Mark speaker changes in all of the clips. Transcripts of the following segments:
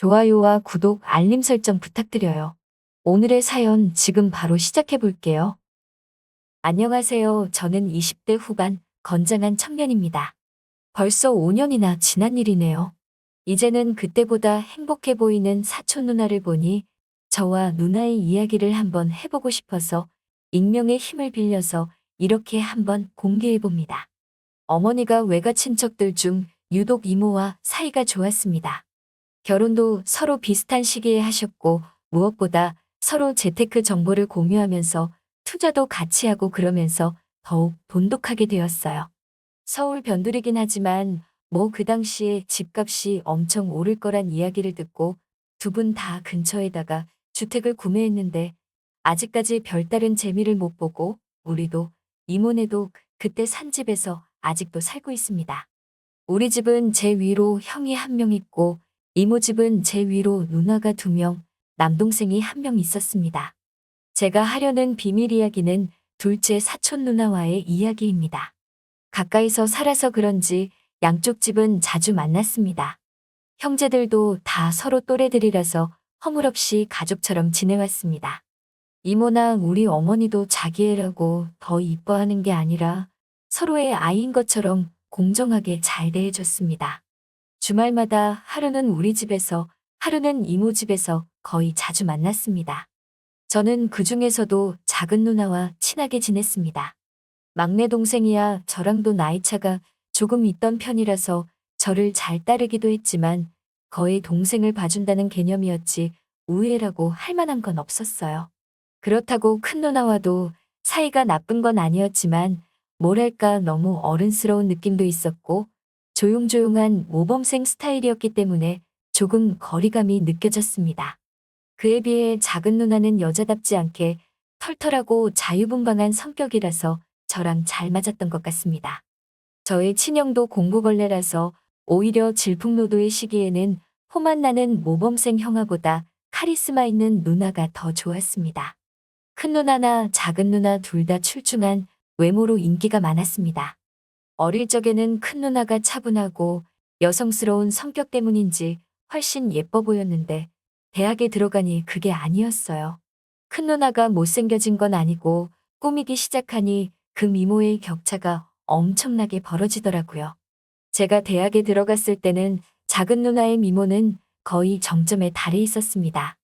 Speaker 1: 좋아요와 구독, 알림 설정 부탁드려요. 오늘의 사연 지금 바로 시작해 볼게요. 안녕하세요. 저는 20대 후반 건장한 청년입니다. 벌써 5년이나 지난 일이네요. 이제는 그때보다 행복해 보이는 사촌 누나를 보니 저와 누나의 이야기를 한번 해보고 싶어서 익명의 힘을 빌려서 이렇게 한번 공개해 봅니다. 어머니가 외가 친척들 중 유독 이모와 사이가 좋았습니다. 결혼도 서로 비슷한 시기에 하셨고 무엇보다 서로 재테크 정보를 공유하면서 투자도 같이 하고 그러면서 더욱 돈독하게 되었어요. 서울 변두리긴 하지만 뭐 그 당시에 집값이 엄청 오를 거란 이야기를 듣고 두 분 다 근처에다가 주택을 구매했는데 아직까지 별다른 재미를 못 보고 우리도 이모네도 그때 산 집에서 아직도 살고 있습니다. 우리 집은 제 위로 형이 한 명 있고 이모 집은 제 위로 누나가 2명, 남동생이 1명 있었습니다. 제가 하려는 비밀 이야기는 둘째 사촌 누나와의 이야기입니다. 가까이서 살아서 그런지 양쪽 집은 자주 만났습니다. 형제들도 다 서로 또래들이라서 허물없이 가족처럼 지내왔습니다. 이모나 우리 어머니도 자기 애라고 더 이뻐하는 게 아니라 서로의 아이인 것처럼 공정하게 잘 대해줬습니다. 주말마다 하루는 우리 집에서 하루는 이모 집에서 거의 자주 만났습니다. 저는 그 중에서도 작은 누나와 친하게 지냈습니다. 막내 동생이야 저랑도 나이차가 조금 있던 편이라서 저를 잘 따르기도 했지만 거의 동생을 봐준다는 개념이었지 우애라고 할 만한 건 없었어요. 그렇다고 큰 누나와도 사이가 나쁜 건 아니었지만 뭐랄까 너무 어른스러운 느낌도 있었고 조용조용한 모범생 스타일이었기 때문에 조금 거리감이 느껴졌습니다. 그에 비해 작은 누나는 여자답지 않게 털털하고 자유분방한 성격이라서 저랑 잘 맞았던 것 같습니다. 저의 친형도 공부벌레라서 오히려 질풍노도의 시기에는 포만 나는 모범생 형아보다 카리스마 있는 누나가 더 좋았습니다. 큰 누나나 작은 누나 둘 다 출중한 외모로 인기가 많았습니다. 어릴 적에는 큰 누나가 차분하고 여성스러운 성격 때문인지 훨씬 예뻐 보였는데 대학에 들어가니 그게 아니었어요. 큰 누나가 못생겨진 건 아니고 꾸미기 시작하니 그 미모의 격차가 엄청나게 벌어지더라고요. 제가 대학에 들어갔을 때는 작은 누나의 미모는 거의 정점에 달해 있었습니다.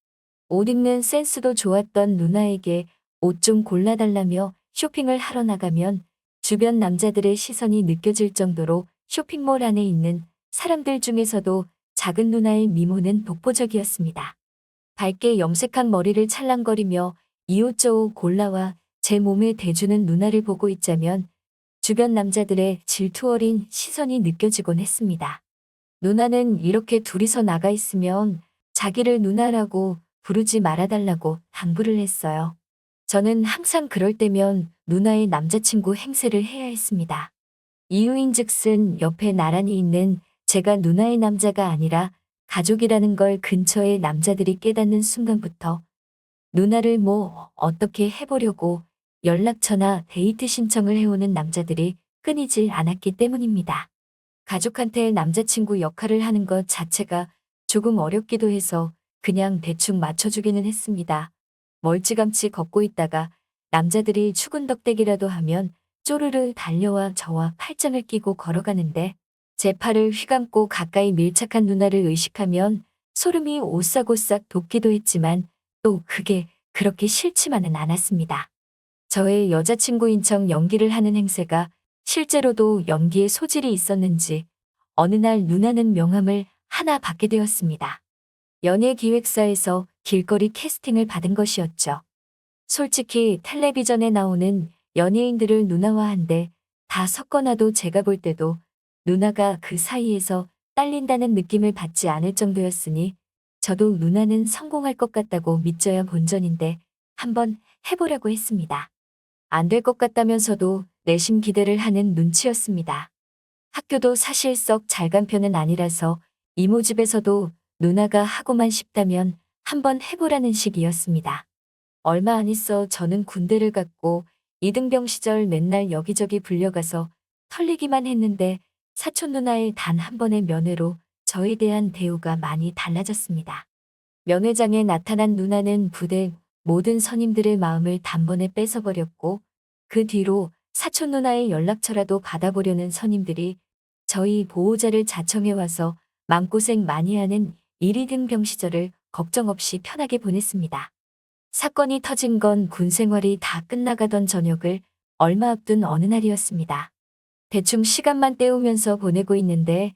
Speaker 1: 옷 입는 센스도 좋았던 누나에게 옷 좀 골라달라며 쇼핑을 하러 나가면 주변 남자들의 시선이 느껴질 정도로 쇼핑몰 안에 있는 사람들 중에서도 작은 누나의 미모는 독보적이었습니다. 밝게 염색한 머리를 찰랑거리며 이옷저옷 골라와 제 몸에 대주는 누나를 보고 있자면 주변 남자들의 질투 어린 시선이 느껴지곤 했습니다. 누나는 이렇게 둘이서 나가 있으면 자기를 누나라고 부르지 말아달라고 당부를 했어요. 저는 항상 그럴 때면 누나의 남자친구 행세를 해야 했습니다. 이유인즉슨 옆에 나란히 있는 제가 누나의 남자가 아니라 가족이라는 걸 근처의 남자들이 깨닫는 순간부터 누나를 뭐 어떻게 해보려고 연락처나 데이트 신청을 해오는 남자들이 끊이질 않았기 때문입니다. 가족한테 남자친구 역할을 하는 것 자체가 조금 어렵기도 해서 그냥 대충 맞춰주기는 했습니다. 멀찌감치 걷고 있다가 남자들이 추근덕대기라도 하면 쪼르르 달려와 저와 팔짱을 끼고 걸어가는데 제 팔을 휘감고 가까이 밀착한 누나를 의식하면 소름이 오싹오싹 돋기도 했지만 또 그게 그렇게 싫지만은 않았습니다. 저의 여자친구인 척 연기를 하는 행세가 실제로도 연기에 소질이 있었는지 어느 날 누나는 명함을 하나 받게 되었습니다. 연예기획사에서 길거리 캐스팅을 받은 것이었죠. 솔직히 텔레비전에 나오는 연예인들을 누나와 한데 다 섞어놔도 제가 볼 때도 누나가 그 사이에서 딸린다는 느낌을 받지 않을 정도였으니 저도 누나는 성공할 것 같다고 믿져야 본전인데 한번 해보려고 했습니다. 안 될 것 같다면서도 내심 기대를 하는 눈치였습니다. 학교도 사실 썩 잘 간 편은 아니라서 이모 집에서도 누나가 하고만 싶다면 한번 해보라는 식이었습니다. 얼마 안 있어 저는 군대를 갔고 이등병 시절 맨날 여기저기 불려가서 털리기만 했는데 사촌 누나의 단 한 번의 면회로 저에 대한 대우가 많이 달라졌습니다. 면회장에 나타난 누나는 부대 모든 선임들의 마음을 단번에 뺏어버렸고 그 뒤로 사촌 누나의 연락처라도 받아보려는 선임들이 저희 보호자를 자청해 와서 마음고생 많이 하는 1, 2등 시절을 걱정 없이 편하게 보냈습니다. 사건이 터진 건 군 생활이 다 끝나가던 저녁을 얼마 앞둔 어느 날이었습니다. 대충 시간만 때우면서 보내고 있는데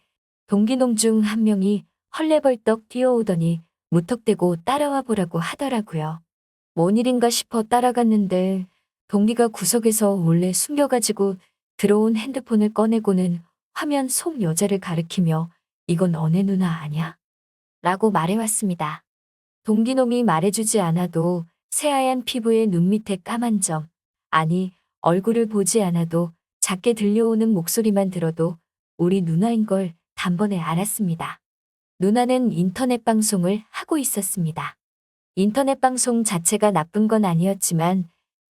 Speaker 1: 동기놈 중 한 명이 헐레벌떡 뛰어오더니 무턱대고 따라와 보라고 하더라고요. 뭔 일인가 싶어 따라갔는데 동기가 구석에서 몰래 숨겨가지고 들어온 핸드폰을 꺼내고는 화면 속 여자를 가리키며 이건 너네 누나 아냐? 라고 말해왔습니다. 동기놈이 말해주지 않아도 새하얀 피부에 눈 밑에 까만 점, 아니 얼굴을 보지 않아도 작게 들려오는 목소리만 들어도 우리 누나인 걸 단번에 알았습니다. 누나는 인터넷 방송을 하고 있었습니다. 인터넷 방송 자체가 나쁜 건 아니었지만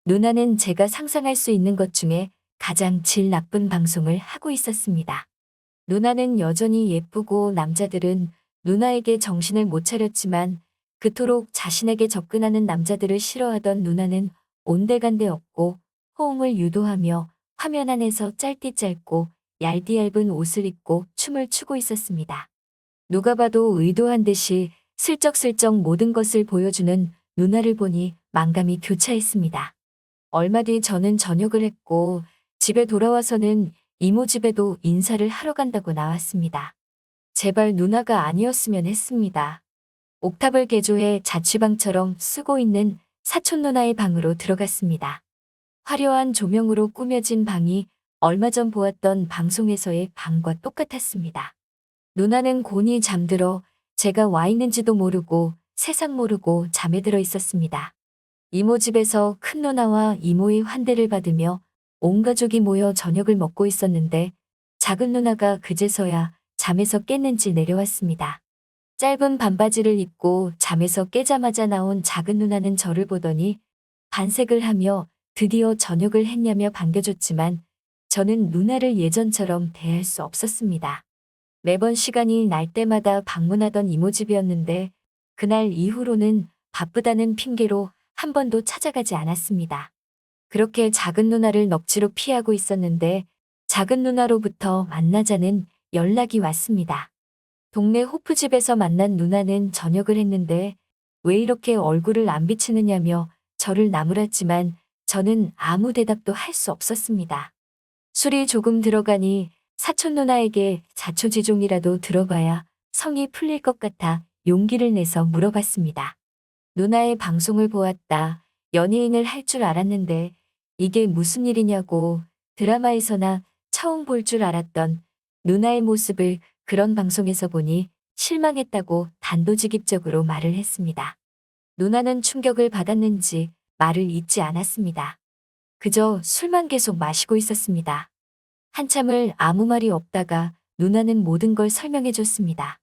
Speaker 1: 누나는 제가 상상할 수 있는 것 중에 가장 질 나쁜 방송을 하고 있었습니다. 누나는 여전히 예쁘고 남자들은 누나에게 정신을 못 차렸지만 그토록 자신에게 접근하는 남자들을 싫어하던 누나는 온데간데 없고 호응을 유도하며 화면 안에서 짧디 짧고 얇디 얇은 옷을 입고 춤을 추고 있었습니다. 누가 봐도 의도한 듯이 슬쩍슬쩍 모든 것을 보여주는 누나를 보니 만감이 교차했습니다. 얼마 뒤 저는 전역을 했고 집에 돌아와서는 이모 집에도 인사를 하러 간다고 나왔습니다. 제발 누나가 아니었으면 했습니다. 옥탑을 개조해 자취방처럼 쓰고 있는 사촌 누나의 방으로 들어갔습니다. 화려한 조명으로 꾸며진 방이 얼마 전 보았던 방송에서의 방과 똑같았습니다. 누나는 곤히 잠들어 제가 와 있는지도 모르고 세상 모르고 잠에 들어 있었습니다. 이모 집에서 큰 누나와 이모의 환대를 받으며 온 가족이 모여 저녁을 먹고 있었는데 작은 누나가 그제서야 잠에서 깼는지 내려왔습니다. 짧은 반바지를 입고 잠에서 깨자마자 나온 작은 누나는 저를 보더니 반색을 하며 드디어 저녁을 했냐며 반겨줬지만 저는 누나를 예전처럼 대할 수 없었습니다. 매번 시간이 날 때마다 방문하던 이모 집이었는데 그날 이후로는 바쁘다는 핑계로 한 번도 찾아가지 않았습니다. 그렇게 작은 누나를 넋지로 피하고 있었는데 작은 누나로부터 만나자는 연락이 왔습니다. 동네 호프집에서 만난 누나는 저녁을 했는데 왜 이렇게 얼굴을 안 비치느냐며 저를 나무랐지만 저는 아무 대답도 할 수 없었습니다. 술이 조금 들어가니 사촌 누나에게 자초지종이라도 들어봐야 성이 풀릴 것 같아 용기를 내서 물어봤습니다. 누나의 방송을 보았다. 연예인을 할 줄 알았는데 이게 무슨 일이냐고 드라마에서나 처음 볼 줄 알았던 누나의 모습을 그런 방송에서 보니 실망했다고 단도직입적으로 말을 했습니다. 누나는 충격을 받았는지 말을 잇지 않았습니다. 그저 술만 계속 마시고 있었습니다. 한참을 아무 말이 없다가 누나는 모든 걸 설명해 줬습니다.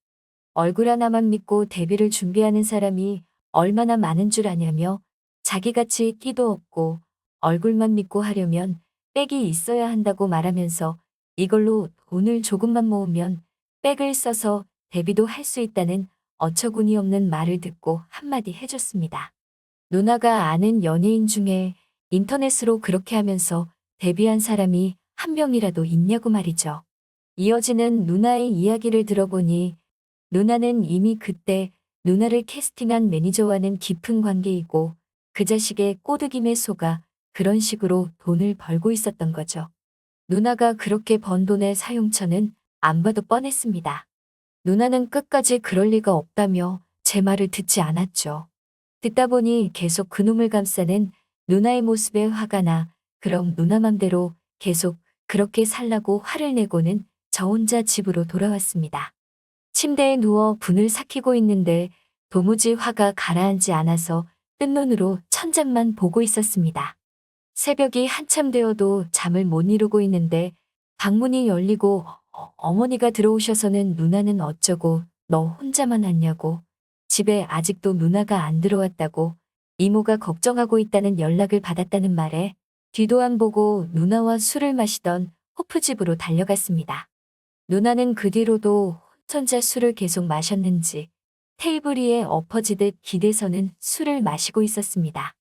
Speaker 1: 얼굴 하나만 믿고 데뷔를 준비하는 사람이 얼마나 많은 줄 아냐며 자기같이 끼도 없고 얼굴만 믿고 하려면 백이 있어야 한다고 말하면서 이걸로 돈을 조금만 모으면 백을 써서 데뷔도 할 수 있다는 어처구니 없는 말을 듣고 한마디 해줬습니다. 누나가 아는 연예인 중에 인터넷으로 그렇게 하면서 데뷔한 사람이 한 명이라도 있냐고 말이죠. 이어지는 누나의 이야기를 들어보니 누나는 이미 그때 누나를 캐스팅한 매니저와는 깊은 관계이고 그 자식의 꼬드김에 속아 그런 식으로 돈을 벌고 있었던 거죠. 누나가 그렇게 번 돈의 사용처는 안 봐도 뻔했습니다. 누나는 끝까지 그럴 리가 없다며 제 말을 듣지 않았죠. 듣다 보니 계속 그놈을 감싸는 누나의 모습에 화가 나 그럼 누나 맘대로 계속 그렇게 살라고 화를 내고는 저 혼자 집으로 돌아왔습니다. 침대에 누워 분을 삭히고 있는데 도무지 화가 가라앉지 않아서 뜬 눈으로 천장만 보고 있었습니다. 새벽이 한참 되어도 잠을 못 이루고 있는데 방문이 열리고 어머니가 들어오셔서는 누나는 어쩌고 너 혼자만 왔냐고 집에 아직도 누나가 안 들어왔다고 이모가 걱정하고 있다는 연락을 받았다는 말에 뒤도 안 보고 누나와 술을 마시던 호프집으로 달려갔습니다. 누나는 그 뒤로도 혼자 술을 계속 마셨는지 테이블 위에 엎어지듯 기대서는 술을 마시고 있었습니다.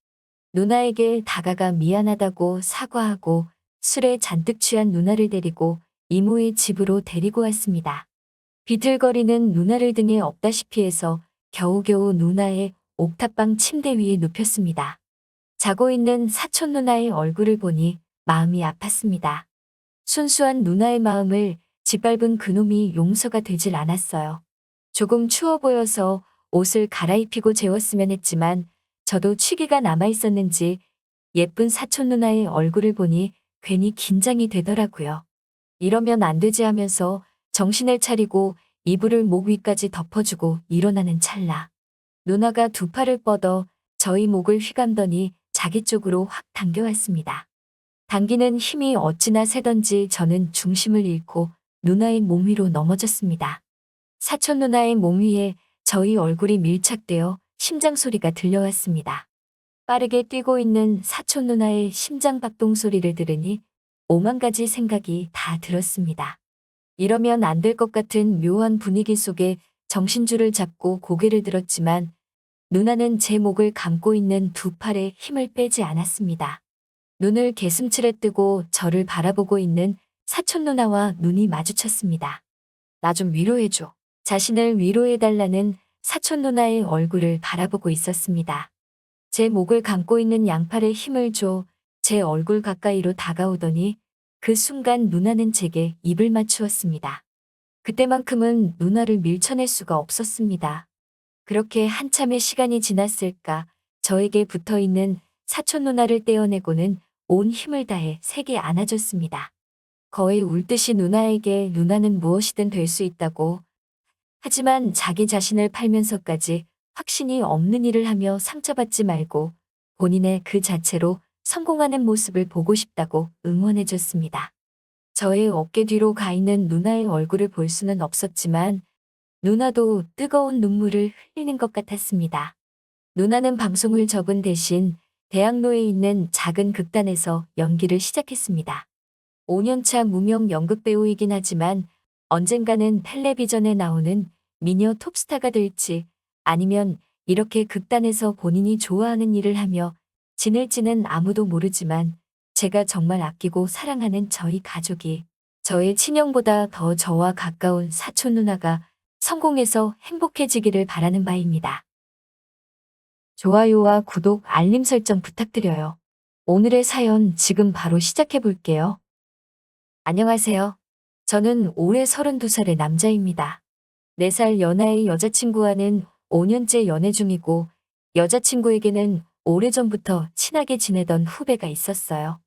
Speaker 1: 누나에게 다가가 미안하다고 사과하고 술에 잔뜩 취한 누나를 데리고 이모의 집으로 데리고 왔습니다. 비틀거리는 누나를 등에 업다시피 해서 겨우겨우 누나의 옥탑방 침대 위에 눕혔습니다. 자고 있는 사촌 누나의 얼굴을 보니 마음이 아팠습니다. 순수한 누나의 마음을 짓밟은 그놈이 용서가 되질 않았어요. 조금 추워 보여서 옷을 갈아입히고 재웠으면 했지만 저도 취기가 남아있었는지 예쁜 사촌 누나의 얼굴을 보니 괜히 긴장이 되더라고요. 이러면 안 되지 하면서 정신을 차리고 이불을 목 위까지 덮어주고 일어나는 찰나. 누나가 두 팔을 뻗어 저희 목을 휘감더니 자기 쪽으로 확 당겨왔습니다. 당기는 힘이 어찌나 세던지 저는 중심을 잃고 누나의 몸 위로 넘어졌습니다. 사촌 누나의 몸 위에 저희 얼굴이 밀착되어 심장 소리가 들려왔습니다. 빠르게 뛰고 있는 사촌 누나의 심장 박동 소리를 들으니 오만 가지 생각이 다 들었습니다. 이러면 안 될 것 같은 묘한 분위기 속에 정신줄을 잡고 고개를 들었지만 누나는 제 목을 감고 있는 두 팔에 힘을 빼지 않았습니다. 눈을 개슴츠레 뜨고 저를 바라보고 있는 사촌 누나와 눈이 마주쳤습니다. 나 좀 위로해줘. 자신을 위로해달라는 사촌 누나의 얼굴을 바라보고 있었습니다. 제 목을 감고 있는 양팔에 힘을 줘 제 얼굴 가까이로 다가오더니 그 순간 누나는 제게 입을 맞추었습니다. 그때만큼은 누나를 밀쳐낼 수가 없었습니다. 그렇게 한참의 시간이 지났을까 저에게 붙어있는 사촌 누나를 떼어내고는 온 힘을 다해 세게 안아줬습니다. 거의 울듯이 누나에게 누나는 무엇이든 될 수 있다고, 하지만 자기 자신을 팔면서까지 확신이 없는 일을 하며 상처받지 말고 본인의 그 자체로 성공하는 모습을 보고 싶다고 응원해줬습니다. 저의 어깨 뒤로 가 있는 누나의 얼굴을 볼 수는 없었지만 누나도 뜨거운 눈물을 흘리는 것 같았습니다. 누나는 방송을 접은 대신 대학로에 있는 작은 극단에서 연기를 시작했습니다. 5년차 무명 연극배우이긴 하지만 언젠가는 텔레비전에 나오는 미녀 톱스타가 될지 아니면 이렇게 극단에서 본인이 좋아하는 일을 하며 지낼지는 아무도 모르지만 제가 정말 아끼고 사랑하는 저희 가족이 저의 친형보다 더 저와 가까운 사촌 누나가 성공해서 행복해지기를 바라는 바입니다. 좋아요와 구독, 알림 설정 부탁드려요. 오늘의 사연 지금 바로 시작해 볼게요. 안녕하세요. 저는 올해 32살의 남자입니다. 4살 연하의 여자친구와는 5년째 연애 중이고 여자친구에게는 오래전부터 친하게 지내던 후배가 있었어요.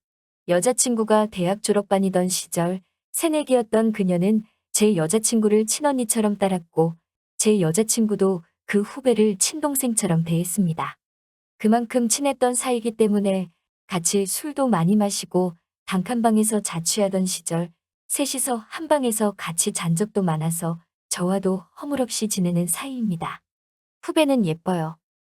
Speaker 1: 여자친구가 대학 졸업반이던 시절 새내기였던 그녀는 제 여자친구를 친언니처럼 따랐고 제 여자친구도 그 후배를 친동생처럼 대했습니다. 그만큼 친했던 사이기 때문에 같이 술도 많이 마시고 단칸방에서 자취하던 시절 셋이서 한 방에서 같이 잔 적도 많아서 저와도 허물없이 지내는 사이입니다. 후배는 예뻐요.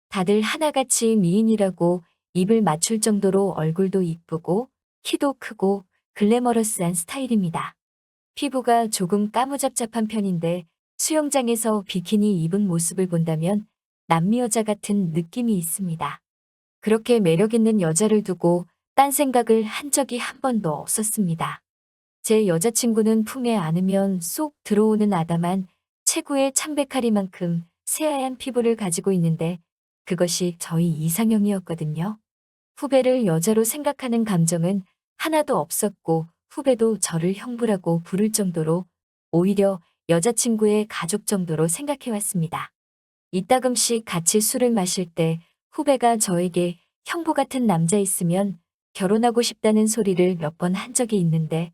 Speaker 1: 다들 하나같이 미인이라고 입을 맞출 정도로 얼굴도 이쁘고 키도 크고 글래머러스한 스타일입니다. 피부가 조금 까무잡잡한 편인데 수영장에서 비키니 입은 모습을 본다면 남미 여자 같은 느낌이 있습니다. 그렇게 매력있는 여자를 두고 딴 생각을 한 적이 한 번도 없었습니다. 제 여자친구는 품에 안으면 쏙 들어오는 아담한 체구의 창백하리만큼 새하얀 피부를 가지고 있는데 그것이 저희 이상형이었거든요. 후배를 여자로 생각하는 감정은 하나도 없었고 후배도 저를 형부라고 부를 정도로 오히려 여자친구의 가족 정도로 생각해왔습니다. 이따금씩 같이 술을 마실 때 후배가 저에게 형부 같은 남자 있으면 결혼하고 싶다는 소리를 몇 번 한 적이 있는데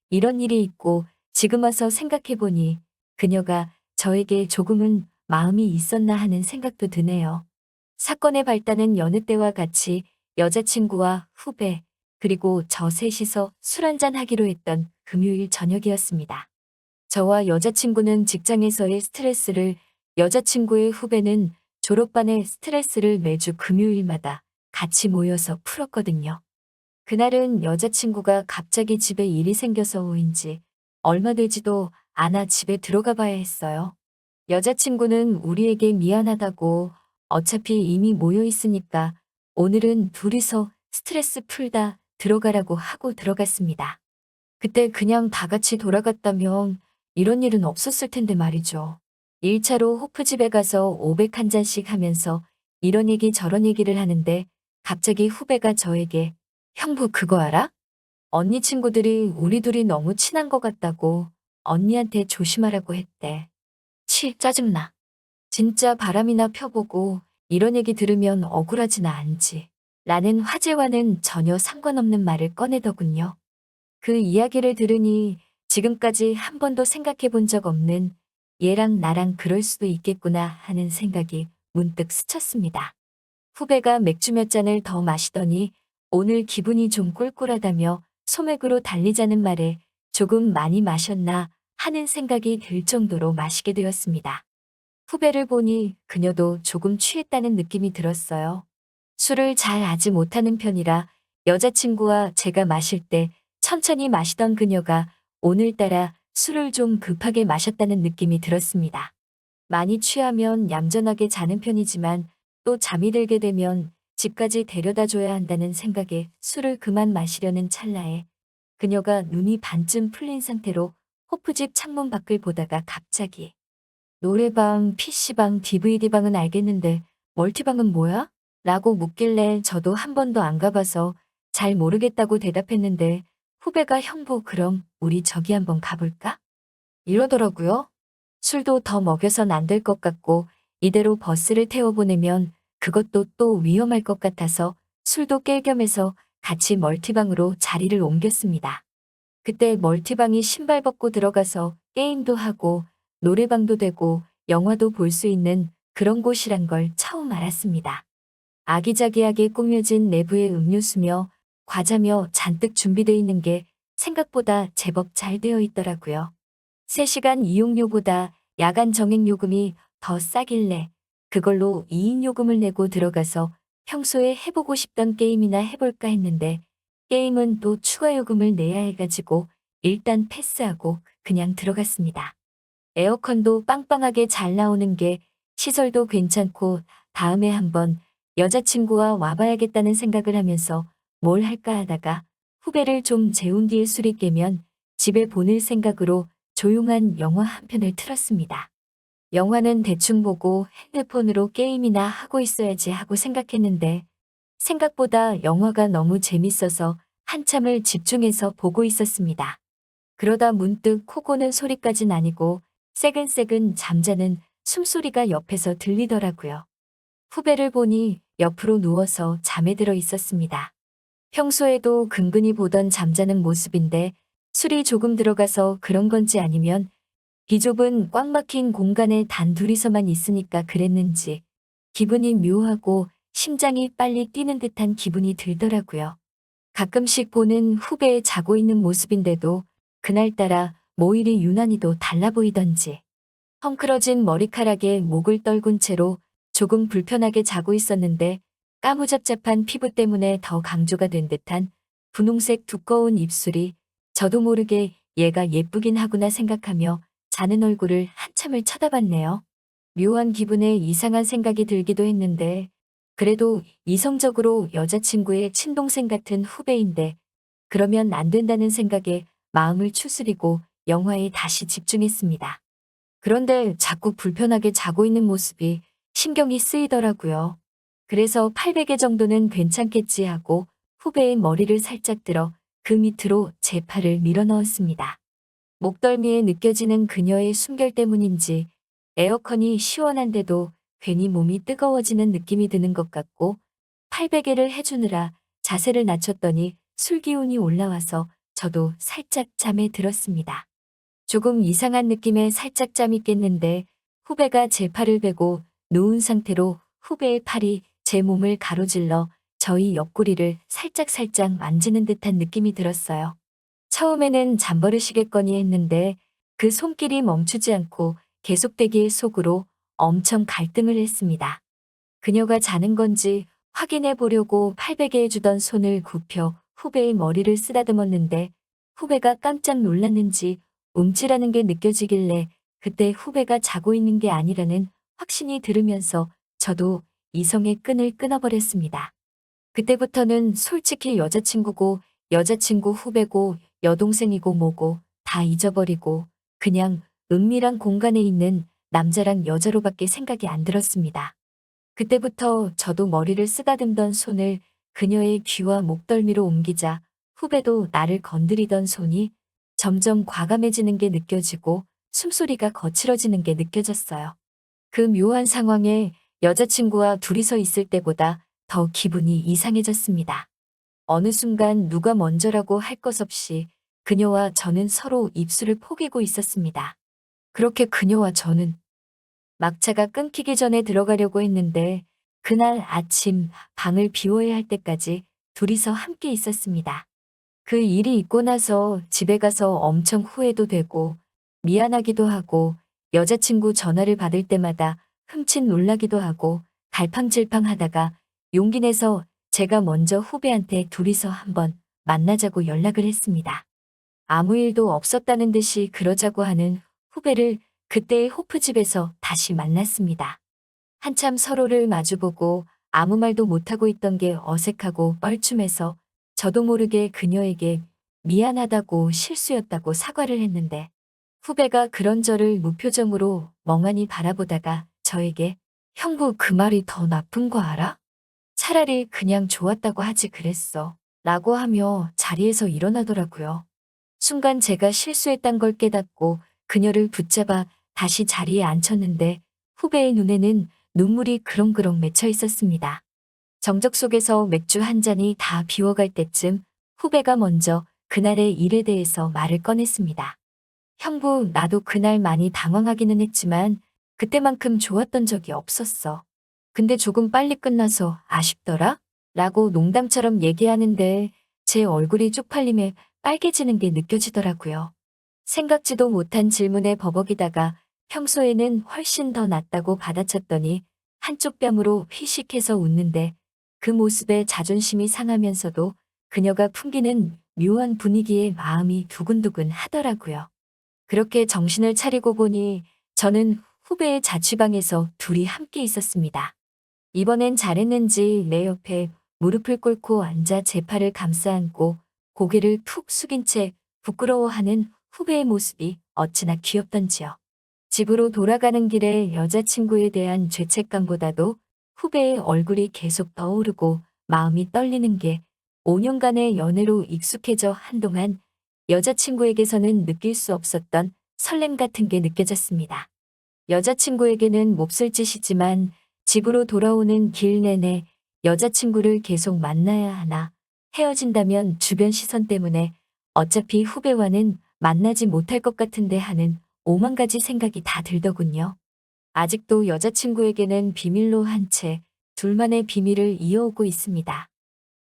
Speaker 1: 이런 일이 있고 지금 와서 생각해보니 그녀가 저에게 조금은 마음이 있었나 하는 생각도 드네요. 사건의 발단은 여느 때와 같이 여자친구와 후배 그리고 저 셋이서 술 한잔 하기로 했던 금요일 저녁이었습니다. 저와 여자친구는 직장에서의 스트레스를 여자친구의 후배는 졸업반의 스트레스를 매주 금요일마다 같이 모여서 풀었거든요. 그날은 여자친구가 갑자기 집에 일이 생겨서인지 얼마 되지도 안아 집에 들어가 봐야 했어요. 여자친구는 우리에게 미안하다고 어차피 이미 모여 있으니까 오늘은 둘이서 스트레스 풀다 들어가라고 하고 들어갔습니다. 그때 그냥 다 같이 돌아갔다면 이런 일은 없었을 텐데 말이죠. 1차로 호프집에 가서 500 한 잔씩 하면서 이런 얘기 저런 얘기를 하는데 갑자기 후배가 저에게 형부 그거 알아? 언니 친구들이 우리 둘이 너무 친한 것 같다고 언니한테 조심하라고 했대. 치, 짜증나. 진짜 바람이나 펴보고 이런 얘기 들으면 억울하지나 않지. 라는 화제와는 전혀 상관없는 말을 꺼내더군요. 그 이야기를 들으니 지금까지 한 번도 생각해 본 적 없는 얘랑 나랑 그럴 수도 있겠구나 하는 생각이 문득 스쳤습니다. 후배가 맥주 몇 잔을 더 마시더니 오늘 기분이 좀 꿀꿀하다며 소맥으로 달리자는 말에 조금 많이 마셨나 하는 생각이 들 정도로 마시게 되었습니다. 후배를 보니 그녀도 조금 취했다는 느낌이 들었어요. 술을 잘 아지 못하는 편이라 여자친구와 제가 마실 때 천천히 마시던 그녀가 오늘따라 술을 좀 급하게 마셨다는 느낌이 들었습니다. 많이 취하면 얌전하게 자는 편이지만 또 잠이 들게 되면 집까지 데려다 줘야 한다는 생각에 술을 그만 마시려는 찰나에 그녀가 눈이 반쯤 풀린 상태로 호프집 창문 밖을 보다가 갑자기 노래방, PC방, DVD방은 알겠는데 멀티방은 뭐야? 라고 묻길래 저도 한 번도 안 가봐서 잘 모르겠다고 대답했는데 후배가 형부 그럼 우리 저기 한번 가볼까? 이러더라고요. 술도 더 먹여선 안 될 것 같고 이대로 버스를 태워보내면 그것도 또 위험할 것 같아서 술도 깰 겸해서 같이 멀티방으로 자리를 옮겼습니다. 그때 멀티방이 신발 벗고 들어가서 게임도 하고 노래방도 되고 영화도 볼 수 있는 그런 곳이란 걸 처음 알았습니다. 아기자기하게 꾸며진 내부의 음료수며 과자며 잔뜩 준비되어 있는 게 생각보다 제법 잘 되어 있더라고요. 3시간 이용료보다 야간 정액 요금이 더 싸길래 그걸로 2인 요금을 내고 들어가서 평소에 해보고 싶던 게임이나 해볼까 했는데 게임은 또 추가 요금을 내야 해가지고 일단 패스하고 그냥 들어갔습니다. 에어컨도 빵빵하게 잘 나오는 게 시설도 괜찮고 다음에 한번 여자친구와 와봐야겠다는 생각을 하면서 뭘 할까 하다가 후배를 좀 재운 뒤에 술이 깨면 집에 보낼 생각으로 조용한 영화 한 편을 틀었습니다. 영화는 대충 보고 핸드폰으로 게임이나 하고 있어야지 하고 생각했는데 생각보다 영화가 너무 재밌어서 한참을 집중해서 보고 있었습니다. 그러다 문득 코 고는 소리까진 아니고 새근새근 잠자는 숨소리가 옆에서 들리더라고요. 후배를 보니 옆으로 누워서 잠에 들어 있었습니다. 평소에도 근근히 보던 잠자는 모습인데 술이 조금 들어가서 그런 건지 아니면 비좁은 꽉 막힌 공간에 단 둘이서만 있으니까 그랬는지 기분이 묘하고 심장이 빨리 뛰는 듯한 기분이 들더라고요. 가끔씩 보는 후배의 자고 있는 모습인데도 그날따라 모일이 유난히도 달라 보이던지 헝클어진 머리카락에 목을 떨군 채로 조금 불편하게 자고 있었는데 까무잡잡한 피부 때문에 더 강조가 된 듯한 분홍색 두꺼운 입술이 저도 모르게 얘가 예쁘긴 하구나 생각하며 자는 얼굴을 한참을 쳐다봤네요. 묘한 기분에 이상한 생각이 들기도 했는데 그래도 이성적으로 여자친구의 친동생 같은 후배인데 그러면 안 된다는 생각에 마음을 추스리고 영화에 다시 집중했습니다. 그런데 자꾸 불편하게 자고 있는 모습이 신경이 쓰이더라고요. 그래서 800개 정도는 괜찮겠지 하고 후배의 머리를 살짝 들어 그 밑으로 제 팔을 밀어 넣었습니다. 목덜미에 느껴지는 그녀의 숨결 때문인지 에어컨이 시원한데도 괜히 몸이 뜨거워지는 느낌이 드는 것 같고 800개를 해주느라 자세를 낮췄더니 술기운이 올라와서 저도 살짝 잠에 들었습니다. 조금 이상한 느낌에 살짝 잠이 깼는데 후배가 제 팔을 베고 누운 상태로 후배의 팔이 제 몸을 가로질러 저희 옆구리를 살짝살짝 만지는 듯한 느낌이 들었어요. 처음에는 잠버릇이겠거니 했는데 그 손길이 멈추지 않고 계속되기에 속으로 엄청 갈등을 했습니다. 그녀가 자는 건지 확인해 보려고 팔베개에 주던 손을 굽혀 후배의 머리를 쓰다듬었는데 후배가 깜짝 놀랐는지 움찔하는 게 느껴지길래 그때 후배가 자고 있는 게 아니라는 확신이 들으면서 저도 이성의 끈을 끊어버렸습니다. 그때부터는 솔직히 여자친구고 여자친구 후배고 여동생이고 뭐고 다 잊어버리고 그냥 은밀한 공간에 있는 남자랑 여자로밖에 생각이 안 들었습니다. 그때부터 저도 머리를 쓰다듬던 손을 그녀의 귀와 목덜미로 옮기자 후배도 나를 건드리던 손이 점점 과감해지는 게 느껴지고 숨소리가 거칠어지는 게 느껴졌어요. 그 묘한 상황에 여자친구와 둘이서 있을 때보다 더 기분이 이상해졌습니다. 어느 순간 누가 먼저라고 할 것 없이 그녀와 저는 서로 입술을 포개고 있었습니다. 그렇게 그녀와 저는 막차가 끊기기 전에 들어가려고 했는데 그날 아침 방을 비워야 할 때까지 둘이서 함께 있었습니다. 그 일이 있고 나서 집에 가서 엄청 후회도 되고 미안하기도 하고 여자친구 전화를 받을 때마다 흠칫 놀라기도 하고 갈팡질팡 하다가 용기 내서 제가 먼저 후배한테 둘이서 한번 만나자고 연락을 했습니다. 아무 일도 없었다는 듯이 그러자고 하는 후배를 그때의 호프집에서 다시 만났습니다. 한참 서로를 마주보고 아무 말도 못하고 있던 게 어색하고 뻘쭘해서 저도 모르게 그녀에게 미안하다고 실수였다고 사과를 했는데 후배가 그런 저를 무표정으로 멍하니 바라보다가 저에게 형부 그 말이 더 나쁜 거 알아? 차라리 그냥 좋았다고 하지 그랬어. 라고 하며 자리에서 일어나더라고요. 순간 제가 실수했단 걸 깨닫고 그녀를 붙잡아 다시 자리에 앉혔는데 후배의 눈에는 눈물이 그렁그렁 맺혀 있었습니다. 정적 속에서 맥주 한 잔이 다 비워갈 때쯤 후배가 먼저 그날의 일에 대해서 말을 꺼냈습니다. 형부, 나도 그날 많이 당황하기는 했지만 그때만큼 좋았던 적이 없었어. 근데 조금 빨리 끝나서 아쉽더라? 라고 농담처럼 얘기하는데 제 얼굴이 쪽팔림에 빨개지는 게 느껴지더라고요. 생각지도 못한 질문에 버벅이다가 평소에는 훨씬 더 낫다고 받아쳤더니 한쪽 뺨으로 휘식해서 웃는데 그 모습에 자존심이 상하면서도 그녀가 풍기는 묘한 분위기에 마음이 두근두근 하더라고요. 그렇게 정신을 차리고 보니 저는 후배의 자취방에서 둘이 함께 있었습니다. 이번엔 잘했는지 내 옆에 무릎을 꿇고 앉아 제 팔을 감싸 안고 고개를 푹 숙인 채 부끄러워하는 후배의 모습이 어찌나 귀엽던지요. 집으로 돌아가는 길에 여자친구에 대한 죄책감보다도 후배의 얼굴이 계속 떠오르고 마음이 떨리는 게 5년간의 연애로 익숙해져 한동안 여자친구에게서는 느낄 수 없었던 설렘 같은 게 느껴졌습니다. 여자친구에게는 몹쓸 짓이지만 집으로 돌아오는 길 내내 여자친구를 계속 만나야 하나, 헤어진다면 주변 시선 때문에 어차피 후배와는 만나지 못할 것 같은데 하는 오만 가지 생각이 다 들더군요. 아직도 여자친구에게는 비밀로 한 채 둘만의 비밀을 이어오고 있습니다.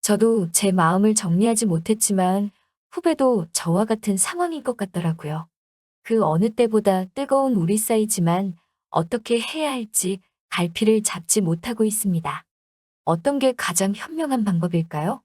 Speaker 1: 저도 제 마음을 정리하지 못했지만 후배도 저와 같은 상황인 것 같더라고요. 그 어느 때보다 뜨거운 우리 사이지만 어떻게 해야 할지 갈피를 잡지 못하고 있습니다. 어떤 게 가장 현명한 방법일까요?